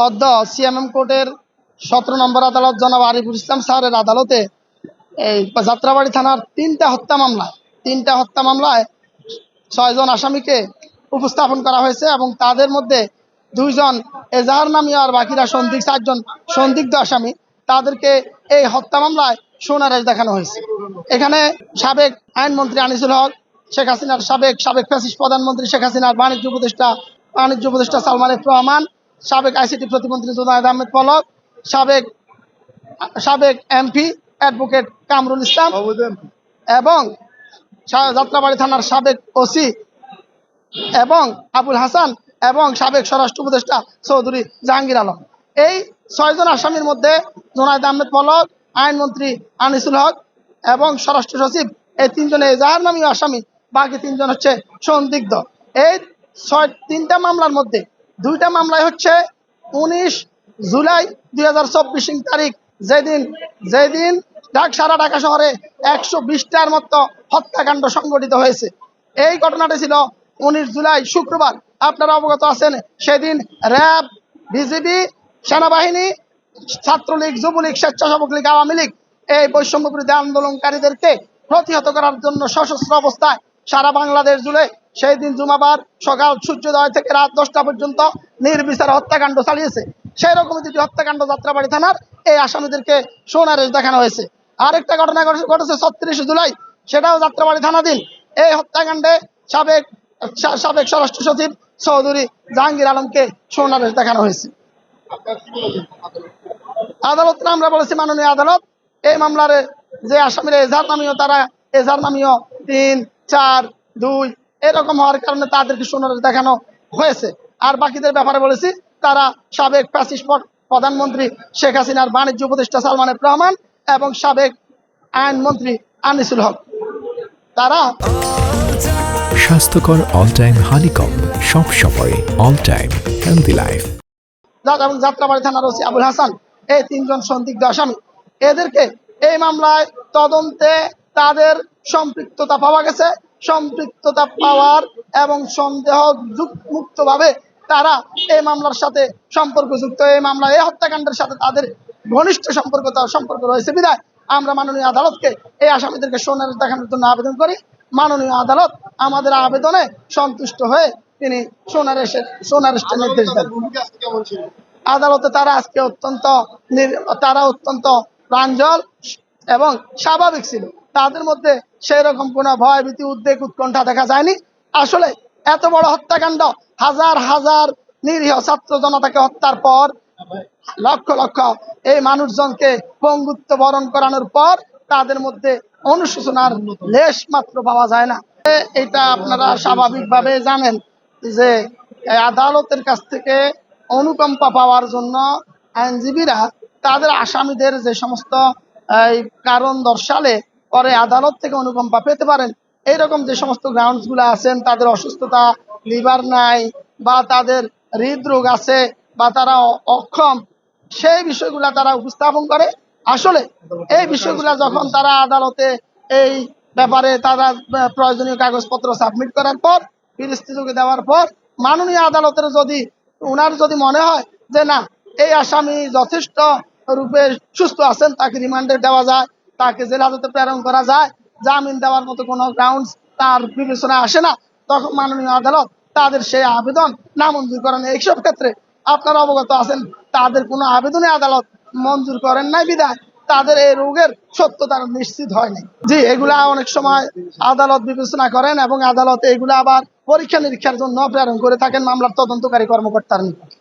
অদ্য সিএমএম কোর্টের 17 নম্বর আদালত জনাব আরিফুল ইসলাম স্যারের আদালতে এই যাত্রাবাড়ি থানার তিনটা হত্যা মামলায় 6 জন আসামিকে উপস্থাপন করা হয়েছে এবং তাদের মধ্যে 2 জন এজাহার নামী আর বাকিরা 4 জন সন্দিগ্ধ আসামি। তাদেরকে এই হত্যা মামলায় সোনারেশ দেখানো হয়েছে। এখানে সাবেক আইনমন্ত্রী আনিসুল হক, শেখ হাসিনার সাবেক ফ্যাসিস্ট প্রধানমন্ত্রী শেখ হাসিনার বাণিজ্য উপদেষ্টা সালমান এফ রহমান, সাবেক আইসিটি প্রতিমন্ত্রী জুনায়েদ আহমেদ পলক, সাবেক এমপি অ্যাডভোকেট কামরুল ইসলাম এবং যাত্রাবাড়ি থানার সাবেক ওসি এবং আবুল হাসান এবং সাবেক স্বরাষ্ট্র উপদেষ্টা চৌধুরী জাহাঙ্গীর আলম। এই 6 জন আসামির মধ্যে জুনায়েদ আহমেদ পলক, আইনমন্ত্রী আনিসুল হক এবং স্বরাষ্ট্র সচিব, এই 3 জনের এজাহার নামী আসামি, বাকি 3 জন হচ্ছে সন্দিগ্ধ। এই 3টা মামলার মধ্যে 2টা মামলায় হচ্ছে 19 জুলাই 2024 তারিখ, যেদিন সারা ঢাকা শহরে 120টার মতো হত্যাকাণ্ড সংঘটিত হয়েছে। এই ঘটনাটি ছিল 19 জুলাই শুক্রবার। আপনারা অবগত আছেন, সেদিন র্যাব, বিজিবি, সেনাবাহিনী, ছাত্রলীগ, যুবলীগ, স্বেচ্ছাসেবক লীগ, আওয়ামী লীগ এই বৈষম্য বিরোধী আন্দোলনকারীদেরকে প্রতিহত করার জন্য সশস্ত্র অবস্থায় সারা বাংলাদেশ জুড়ে সেই দিন জুমাবার সকাল সূর্যোদয় থেকে রাত 10টা পর্যন্ত নির্বিচারে হত্যাকাণ্ড চালিয়েছে। সেই রকম 2টি হত্যাকাণ্ড যাত্রাবাড়ি থানার এই আসামিদেরকে সোনারেশ দেখানো হয়েছে। আরেকটা ঘটনা ঘটেছে 36 জুলাই, সেটাও যাত্রাবাড়ি থানাধীন। এই হত্যাকাণ্ডে সাবেক স্বরাষ্ট্র সচিব চৌধুরী জাহাঙ্গীর আলমকে সোনারেশ দেখানো হয়েছে। আদালত আমরা বলেছি, মাননীয় আদালত এই মামলার যে আসামিরা এজাহার নামীয়, তারা এজাহার নামীয় 3, 4, 2 এরকম হওয়ার কারণে তাদেরকে সোনারেশ দেখানো হয়েছে। আর বাকিদের ব্যাপারে বলেছি, তারা সাবেক ফ্যাসিস্ট প্রধানমন্ত্রী শেখ হাসিনার বাণিজ্য উপদেষ্টা সালমান এফ রহমান এবং সাবেক আইনমন্ত্রী আনিসুল হক। তারা স্বাস্থ্যকর অল টাইম হানিকম, সব সময় অল টাইম হেলদি লাইফ। এবং যাত্রাবাড়ি থানার ওসি আবুল হাসান, এই 3 জন সন্দিগ্ধ আসামি, এদেরকে এই মামলায় তদন্তে তাদের সম্পৃক্ততা পাওয়া গেছে। সম্পৃক্ততা পাওয়ার এবং সন্দেহ মুক্তভাবে তারা এই মামলার সাথে সম্পর্কযুক্ত। এই মামলা, এই হত্যাকাণ্ডের সাথে তাদের ঘনিষ্ঠ সম্পর্ক রয়েছে বিধায় আমরা মাননীয় আদালতকে এই আসামিদেরকে সোনারেশ দেখানোর জন্য আবেদন করি। মাননীয় আদালত আমাদের আবেদনে সন্তুষ্ট হয়ে তিনি সোনারেশের নির্দেশ দেন। আদালতে তারা আজকে অত্যন্ত প্রাঞ্জল এবং স্বাভাবিক ছিল। তাদের মধ্যে সেই রকম কোনো ভয়, ভীতি, উদ্বেগ, উৎকণ্ঠা দেখা যায়নি। আসলে এত বড় হত্যাকাণ্ড, হাজার হাজার নিরীহ ছাত্র জনতাকে হত্যার পর, লক্ষ লক্ষ এই মানুষজনকে পঙ্গুত্ব বরণ করানোর পর তাদের মধ্যে অনুশোচনার লেশ মাত্র পাওয়া যায় না। এটা আপনারা স্বাভাবিকভাবে জানেন যে আদালতের কাছ থেকে অনুকম্পা পাওয়ার জন্য আইনজীবীরা তাদের আসামিদের যে সমস্ত কারণ দর্শালে পরে আদালত থেকে অনুকম্পা পেতে পারেন, এইরকম যে সমস্ত গ্রাউন্ডসগুলো আছেন, তাদের অসুস্থতা, লিভার নাই বা তাদের হৃদরোগ আছে বা তারা অক্ষম, সেই বিষয়গুলা তারা উপস্থাপন করে। আসলে এই বিষয়গুলা যখন তারা আদালতে এই ব্যাপারে তারা প্রয়োজনীয় কাগজপত্র সাবমিট করার পর, ফিরিস্তি দেওয়ার পর, মাননীয় আদালতের যদি মনে হয় যে না, এই আসামি যথেষ্ট রূপে সুস্থ আছেন, তাকে রিমান্ডে দেওয়া যায়, তাকে জেল হাজতে প্রেরণ করা যায়, জামিন দেওয়ার মতো কোনো গ্রাউন্ডস তার বিবেচনায় আসে না, তখন মাননীয় আদালত তাদের সেই আবেদন নামঞ্জুর করেন। এইসব ক্ষেত্রে আপনারা অবগত আছেন, তাদের কোনো আবেদনে আদালত মঞ্জুর করেন নাই বিধায় তাদের এই রোগের সত্যতা নিশ্চিত হয়নি। জি, এগুলা অনেক সময় আদালত বিবেচনা করেন এবং আদালত এগুলা আবার পরীক্ষা নিরীক্ষার জন্য প্রেরণ করে থাকেন মামলার তদন্তকারী কর্মকর্তার নিকট।